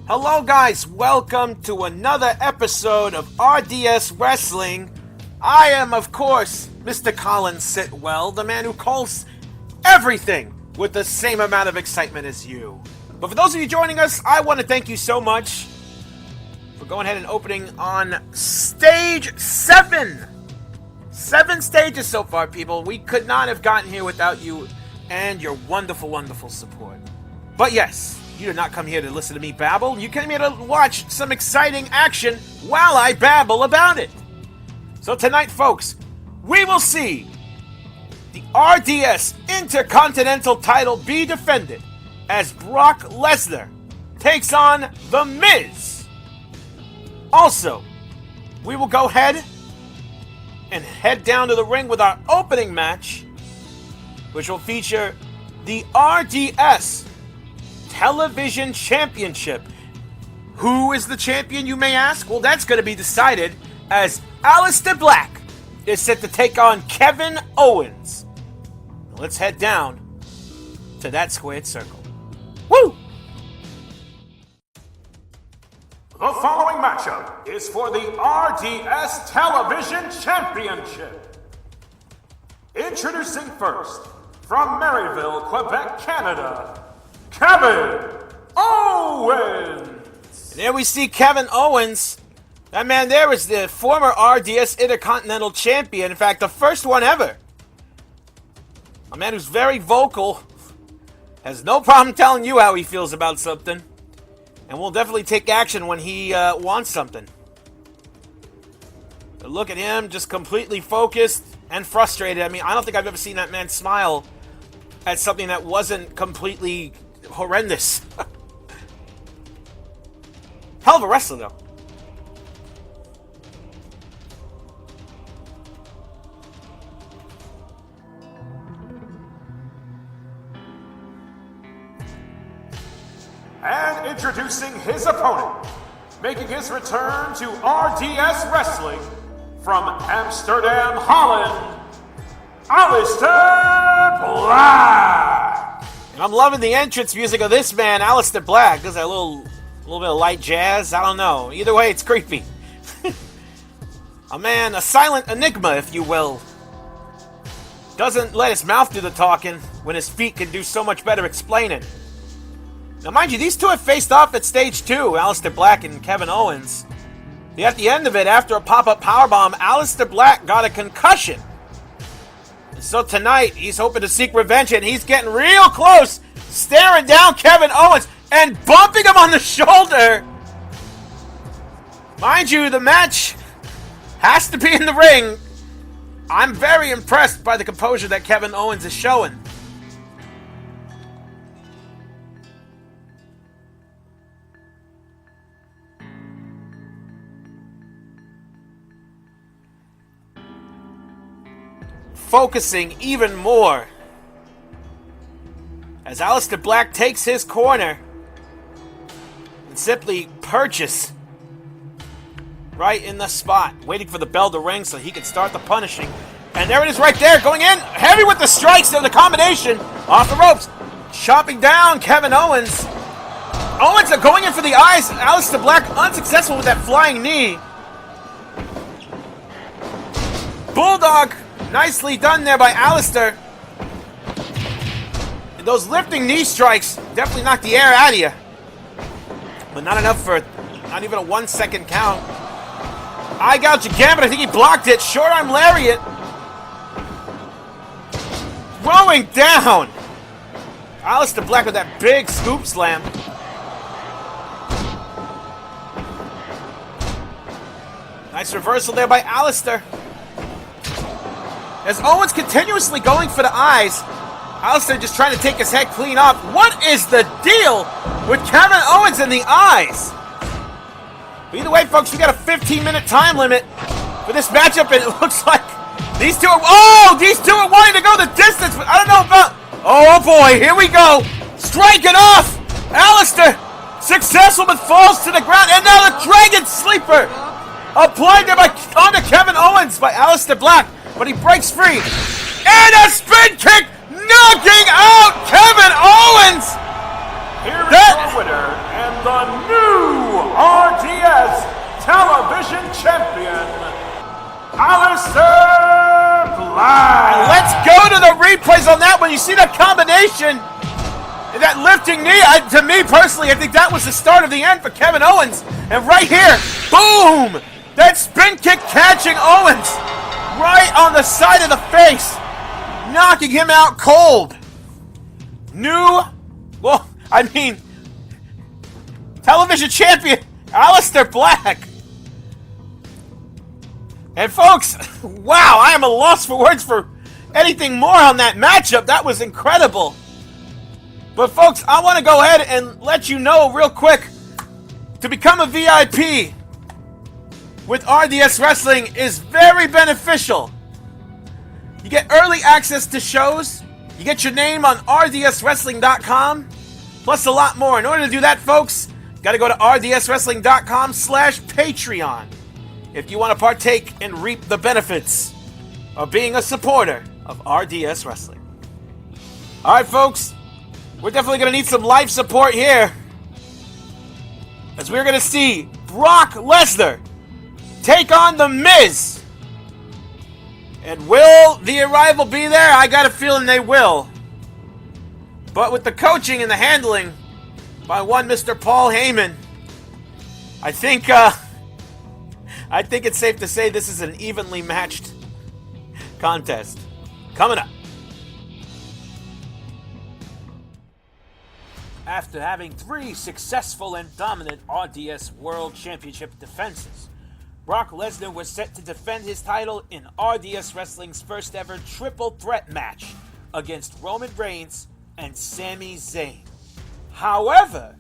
Hello guys, welcome to another episode of RDS Wrestling. I am, of course, Mr. Colin Sitwell, the man who calls everything with the same amount of excitement as you. But for those of you joining us, I want to thank you so much for going ahead and opening on Stage 7. 7 stages so far, people. We could not have gotten here without you and your wonderful, wonderful support. But yes, you did not come here to listen to me babble. You came here to watch some exciting action while I babble about it. So tonight, folks, we will see the RDS Intercontinental Title be defended as Brock Lesnar takes on The Miz. Also, we will go ahead and head down to the ring with our opening match, which will feature the RDS Television Championship. Who is the champion, you may ask? Well, that's going to be decided as Aleister Black is set to take on Kevin Owens. Let's head down to that squared circle. Woo! The following matchup is for the RDS Television Championship. Introducing first, from Maryville, Quebec, Canada, Kevin Owens! And there we see Kevin Owens. That man there is the former RDS Intercontinental Champion. In fact, the first one ever. A man who's very vocal. Has no problem telling you how he feels about something. And will definitely take action when he wants something. But look at him, just completely focused and frustrated. I mean, I don't think I've ever seen that man smile at something that wasn't completely horrendous. Hell of a wrestler, though. And introducing his opponent, making his return to RDS Wrestling from Amsterdam, Holland, Aleister Black! And I'm loving the entrance music of this man, Aleister Black. There's a little bit of light jazz. I don't know. Either way, it's creepy. A silent enigma, if you will. Doesn't let his mouth do the talking when his feet can do so much better explaining. Now, mind you, these two have faced off at Stage 2, Aleister Black and Kevin Owens. At the end of it, after a pop-up powerbomb, Aleister Black got a concussion. And so tonight, he's hoping to seek revenge, and he's getting real close, staring down Kevin Owens and bumping him on the shoulder. Mind you, the match has to be in the ring. I'm very impressed by the composure that Kevin Owens is showing. Focusing even more as Aleister Black takes his corner and simply perches right in the spot, waiting for the bell to ring so he can start the punishing. And there it is right there, going in heavy with the strikes of the combination off the ropes, chopping down Kevin Owens. Owens are going in for the eyes. Aleister Black unsuccessful with that flying knee. Bulldog. Nicely done there by Alistair. Those lifting knee strikes definitely knocked the air out of you. But not enough for not even a 1 second count. Eye gouge again, but I think he blocked it. Short arm lariat. Throwing down. Aleister Black with that big scoop slam. Nice reversal there by Alistair. As Owens continuously going for the eyes, Alistair just trying to take his head clean off. What is the deal with Kevin Owens in the eyes? But either way, folks, we got a 15-minute time limit for this matchup, and it looks like these two are wanting to go the distance, but I don't know about... Oh boy, here we go. Striking off. Alistair successful, but falls to the ground, and now the Dragon Sleeper applied there onto Kevin Owens by Aleister Black. But he breaks free. And a spin kick knocking out Kevin Owens! Here your winner and the new RDS Television Champion, Aleister Black. And let's go to the replays on that one. You see that combination? And that lifting knee, to me personally, I think that was the start of the end for Kevin Owens. And right here, boom! That spin kick catching Owens right on the side of the face, knocking him out cold. Television champion, Aleister Black. And folks, wow, I am a loss for words for anything more on that matchup. That was incredible. But folks, I want to go ahead and let you know real quick, to become a VIP with RDS Wrestling is very beneficial. You get early access to shows, you get your name on rdswrestling.com, plus a lot more. In order to do that, folks, you got to go to rdswrestling.com/Patreon if you want to partake and reap the benefits of being a supporter of RDS Wrestling. All right, folks, we're definitely going to need some live support here, as we're going to see Brock Lesnar take on The Miz. And will the Arrival be there? I got a feeling they will. But with the coaching and the handling by one Mr. Paul Heyman, I think it's safe to say this is an evenly matched contest. Coming up. After having 3 successful and dominant RDS World Championship defenses, Brock Lesnar was set to defend his title in RDS Wrestling's first ever triple threat match against Roman Reigns and Sami Zayn. However,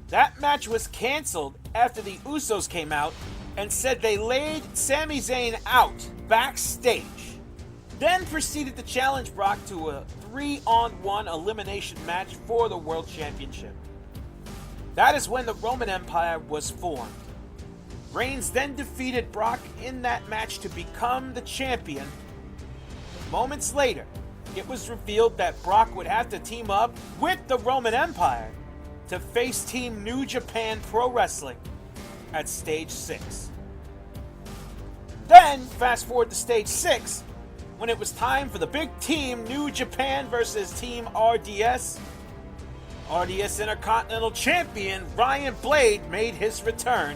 that match was canceled after the Usos came out and said they laid Sami Zayn out backstage, then proceeded to challenge Brock to a 3-on-1 elimination match for the World Championship. That is when the Roman Empire was formed. Reigns then defeated Brock in that match to become the champion. Moments later, it was revealed that Brock would have to team up with the Roman Empire to face Team New Japan Pro Wrestling at Stage 6. Then, fast forward to Stage 6, when it was time for the big Team New Japan versus Team RDS. RDS Intercontinental Champion Ryan Blade made his return,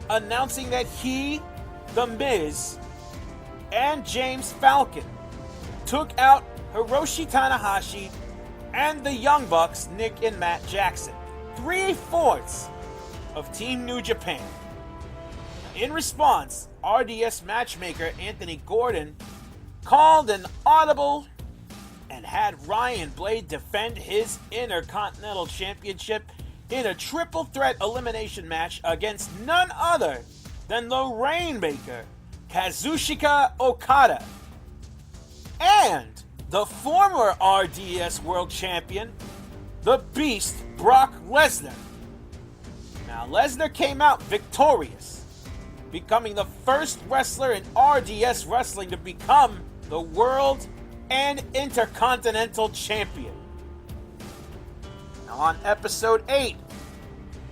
announcing that he, The Miz, and James Falcon took out Hiroshi Tanahashi and the Young Bucks, Nick and Matt Jackson, 3/4 of Team New Japan. In response, RDS matchmaker Anthony Gordon called an audible and had Ryan Blade defend his Intercontinental Championship in a triple threat elimination match against none other than the Rainmaker, Kazuchika Okada, and the former RDS World Champion, the Beast, Brock Lesnar. Now, Lesnar came out victorious, becoming the first wrestler in RDS Wrestling to become the World and Intercontinental Champion. Now, on episode 8,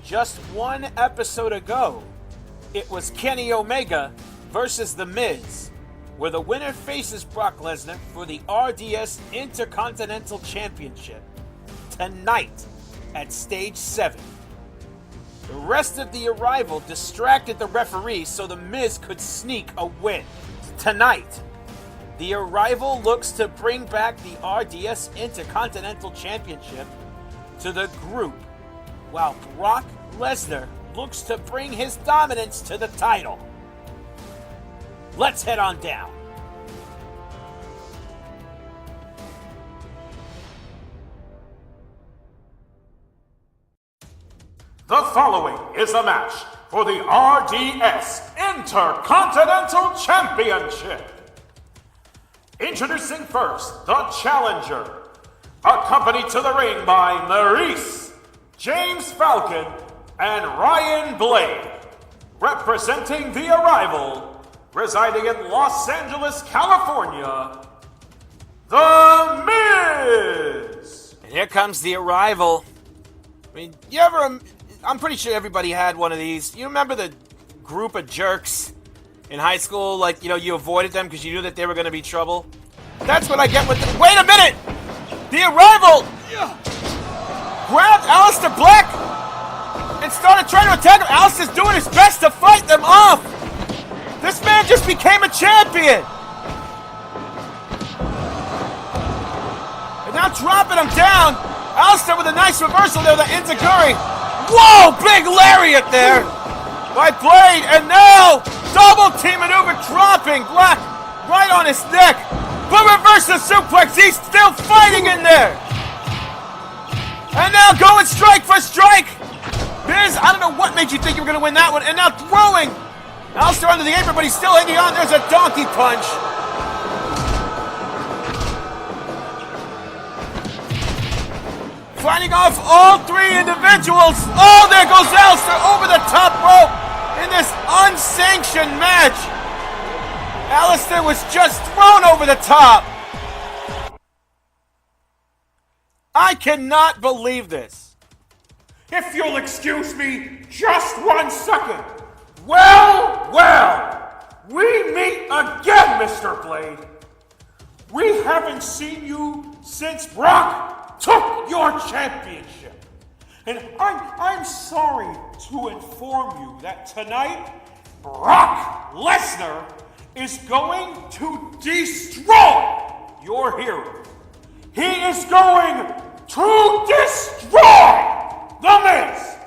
just one episode ago, it was Kenny Omega versus The Miz, where the winner faces Brock Lesnar for the RDS Intercontinental Championship tonight at Stage 7. The rest of the Arrival distracted the referee so The Miz could sneak a win. Tonight, the Arrival looks to bring back the RDS Intercontinental Championship to the group, while Brock Lesnar looks to bring his dominance to the title. Let's head on down. The following is a match for the RDS Intercontinental Championship. Introducing first, the challenger, accompanied to the ring by Maurice, James Falcon, and Ryan Blade, representing the Arrival, residing in Los Angeles, California, The Miz. And here comes the Arrival. mean, I'm pretty sure everybody had one of these. You remember the group of jerks in high school? Like, you avoided them because you knew that they were going to be trouble. That's what I get with Wait a minute! The Arrival grabbed Aleister Black and started trying to attack him. Alistair's doing his best to fight them off. This man just became a champion. And now dropping him down. Alistair with a nice reversal there, the Enziguri. Whoa, big lariat there by Blade. And now double team maneuver, dropping Black right on his neck. But reverses suplex, he's still fighting in there. And now going strike for strike. Miz, I don't know what made you think you were going to win that one. And now throwing Alistair under the apron, but he's still hanging on. There's a donkey punch. Fighting off all three individuals. Oh, there goes Alistair over the top rope in this unsanctioned match. Alistair was just thrown over the top. I cannot believe this. If you'll excuse me just 1 second. Well, we meet again, Mr. Blade. We haven't seen you since Brock took your championship. And I'm sorry to inform you that tonight, Brock Lesnar is going to destroy your hero. He is going to destroy The Miz.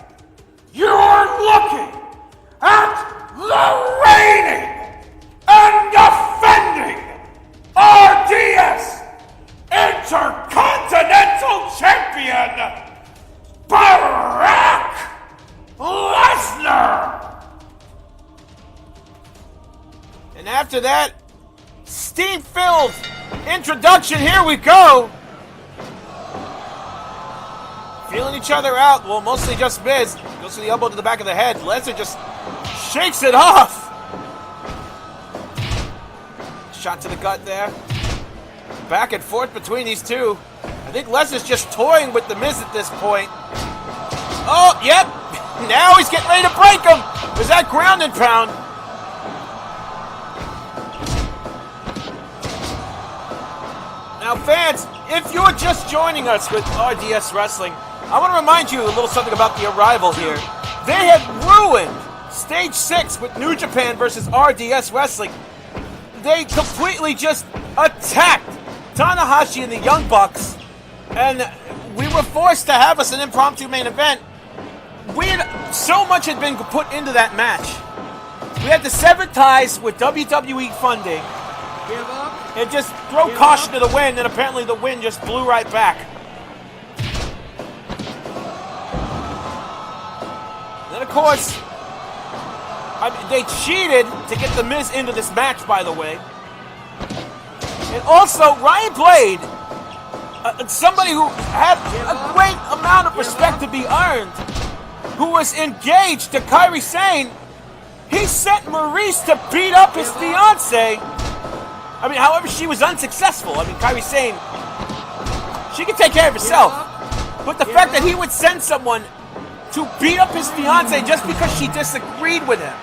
You're looking at the reigning and defending RDS Intercontinental Champion, Brock Lesnar. And after that steam-filled introduction, here we go. Feeling each other out. Well, mostly just Miz. Goes to the elbow to the back of the head. Lesnar just shakes it off. Shot to the gut there. Back and forth between these two. I think Lesnar's just toying with the Miz at this point. Oh, yep. Now he's getting ready to break him. There's that ground and pound. Now, fans, if you're just joining us with RDS Wrestling, I want to remind you a little something about the Arrival here. They had ruined Stage 6 with New Japan versus RDS Wrestling. They completely just attacked Tanahashi and the Young Bucks, and we were forced to have us an impromptu main event. So much had been put into that match. We had to sever ties with WWE funding and just throw caution to the wind, and apparently the wind just blew right back. Then, of course, they cheated to get The Miz into this match, by the way. And also, Ryan Blade, somebody who had a great amount of respect to be earned, who was engaged to Kairi Sane, he sent Maurice to beat up his fiancée. I mean, however, she was unsuccessful. I mean, Kairi Sane, she can take care of herself. But the fact that he would send someone to beat up his fiancée just because she disagreed with him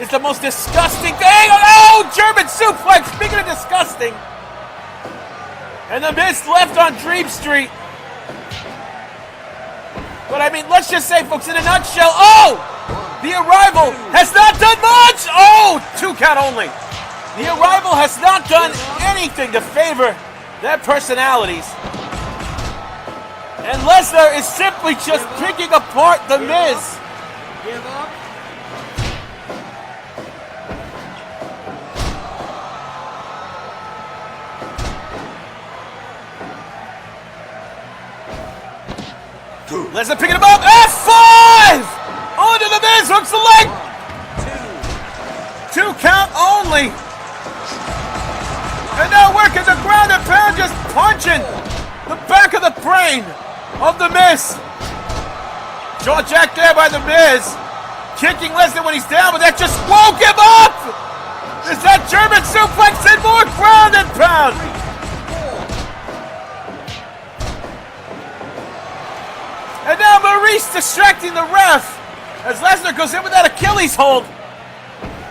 is the most disgusting thing. Oh, German suplex, speaking of disgusting. And The Miz left on Dream Street. But I mean, let's just say, folks, in a nutshell, oh! The Arrival has not done much! Oh, 2 count only. The Arrival has not done anything to favor their personalities. And Lesnar is simply just picking apart The Miz. Give up. Lesnar picking him up. F5! Onto The Miz, hooks the leg. 2 count only. And now working the ground and pound, just punching the back of the brain of The Miz. Jaw jacked there by The Miz. Kicking Lesnar when he's down, but that just won't give up. There's that German suplex and more ground and pound. And now Maurice distracting the ref as Lesnar goes in with that Achilles hold.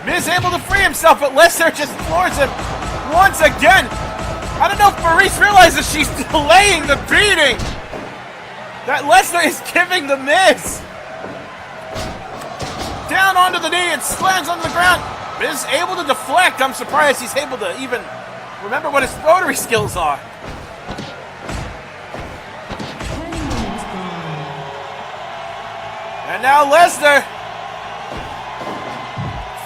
Miz able to free himself, but Lesnar just floors him once again. I don't know if Maurice realizes she's delaying the beating that Lesnar is giving the Miz. Down onto the knee and slams onto the ground. Miz able to deflect. I'm surprised he's able to even remember what his rotary skills are. And now Lesnar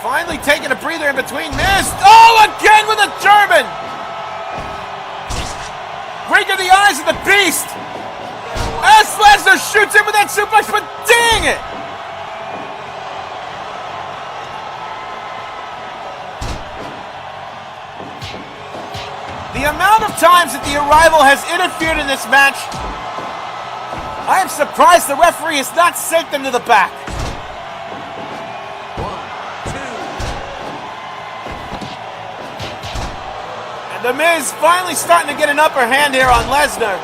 finally taking a breather in between. Miz, oh, again with a German. Wink of the eyes of the beast. As Lesnar shoots in with that suplex, but dang it. The amount of times that the Arrival has interfered in this match, I am surprised the referee has not sent them to the back. 1, 2. And The Miz finally starting to get an upper hand here on Lesnar.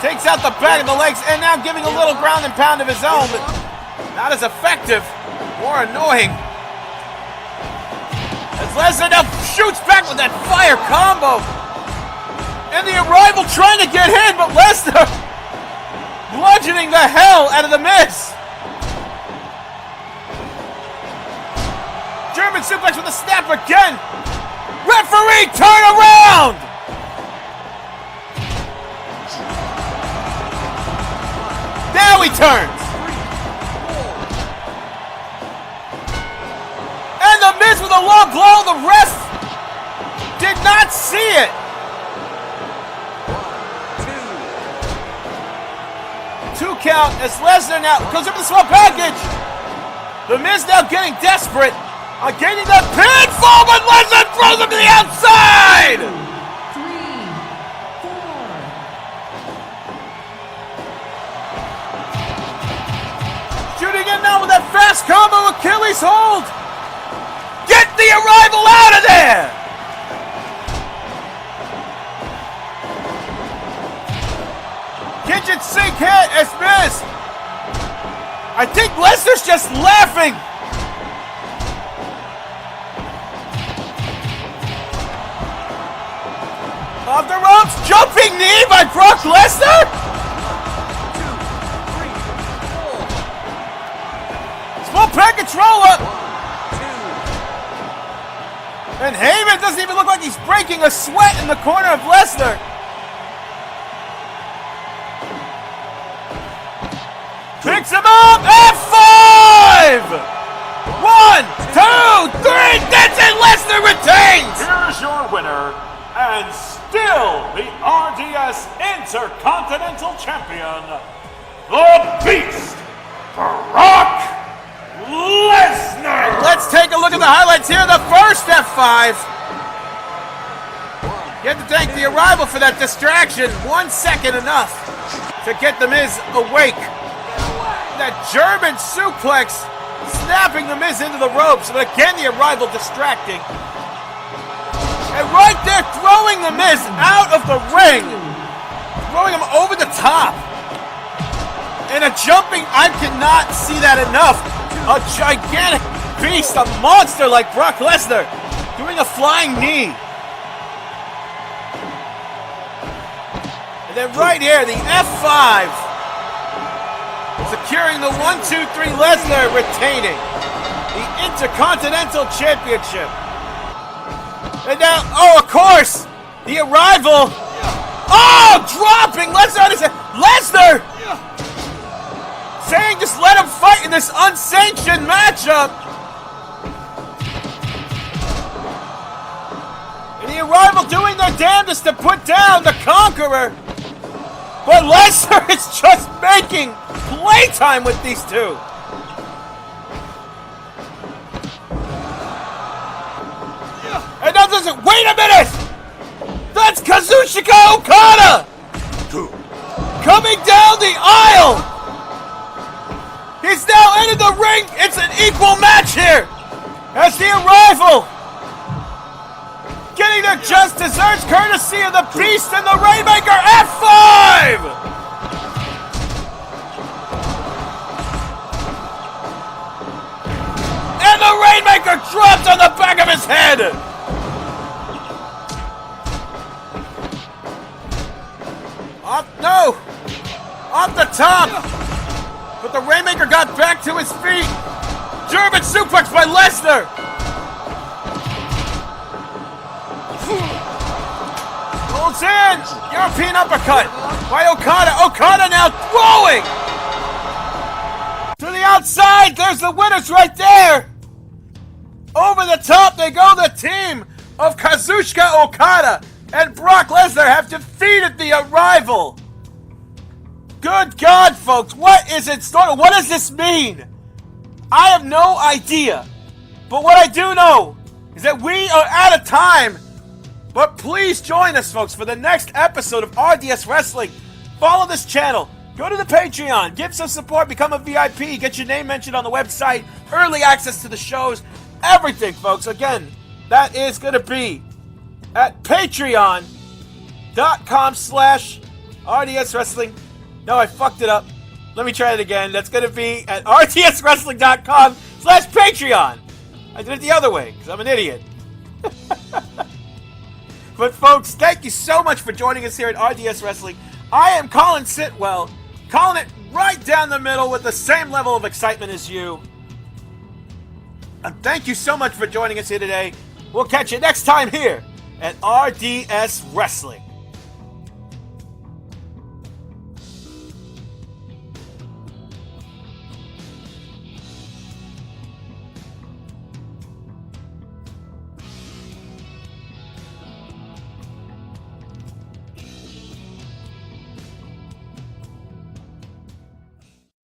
Takes out the back of the legs and now giving a little ground and pound of his own, but not as effective, more annoying. As Lesnar now shoots back with that fire combo. And the Arrival trying to get in, but Lesnar bludgeoning the hell out of the Miz. German suplex with a snap again. Referee, turn around! Now he turns. And the Miz with a low blow. The ref did not see it. 2 count as Lesnar now goes up the small package. The Miz now getting desperate on gaining the pinfall, but Lesnar throws him to the outside. 3, 4. Shooting in now with that fast combo, Achilles hold. Get the Arrival out of there. Kitchen sink hit as Miz. I think Lesnar's just laughing. Off the ropes, jumping knee by Brock Lesnar. 2, 3, 4. Small package roll up. 1, 2. And Heyman doesn't even look like he's breaking a sweat in the corner of Lesnar. Picks him up, F5! 1, 2, 3, that's it, Lesnar retains! Here's your winner, and still the RDS Intercontinental Champion, the Beast, Brock Lesnar! And let's take a look at the highlights here. The first F5. You have to thank the Arrival for that distraction. 1 second enough to get the Miz awake. That German suplex snapping the Miz into the ropes, but again the Arrival distracting. And right there throwing the Miz out of the ring, throwing him over the top. And a jumping, I cannot see that enough. A gigantic beast, a monster like Brock Lesnar, doing a flying knee. And then right here, the F5. Securing the 1, 2, 3, Lesnar retaining the Intercontinental Championship. And now, oh, of course, the Arrival. Oh, dropping Lesnar on his head. Lesnar saying just let him fight in this unsanctioned matchup. And the Arrival doing their damnedest to put down the Conqueror. But Lesnar is just making playtime with these two. And now doesn't, wait a minute! That's Kazuchika Okada! Coming down the aisle! He's now entered the ring! It's an equal match here! As the Arrival getting their just desserts courtesy of the Beast and the Rainmaker. F5! Rainmaker dropped on the back of his head! No! Off the top! But the Rainmaker got back to his feet! German suplex by Lesnar! Holds in! European uppercut by Okada! Okada now throwing! To the outside! There's the winners right there! Over the top they go! The team of Kazuchika Okada and Brock Lesnar have defeated the Arrival! Good God, folks, what is it starting? What does this mean? I have no idea. But what I do know is that we are out of time. But please join us, folks, for the next episode of RDS Wrestling. Follow this channel. Go to the Patreon. Give some support. Become a VIP. Get your name mentioned on the website. Early access to the shows. Everything, folks. Again, that is going to be at patreon.com/RDS Wrestling. No, I fucked it up. Let me try it again. That's going to be at rdswrestling.com/Patreon. I did it the other way because I'm an idiot. But folks, thank you so much for joining us here at RDS Wrestling. I am Colin Sitwell, calling it right down the middle with the same level of excitement as you. And thank you so much for joining us here today. We'll catch you next time here at RDS Wrestling.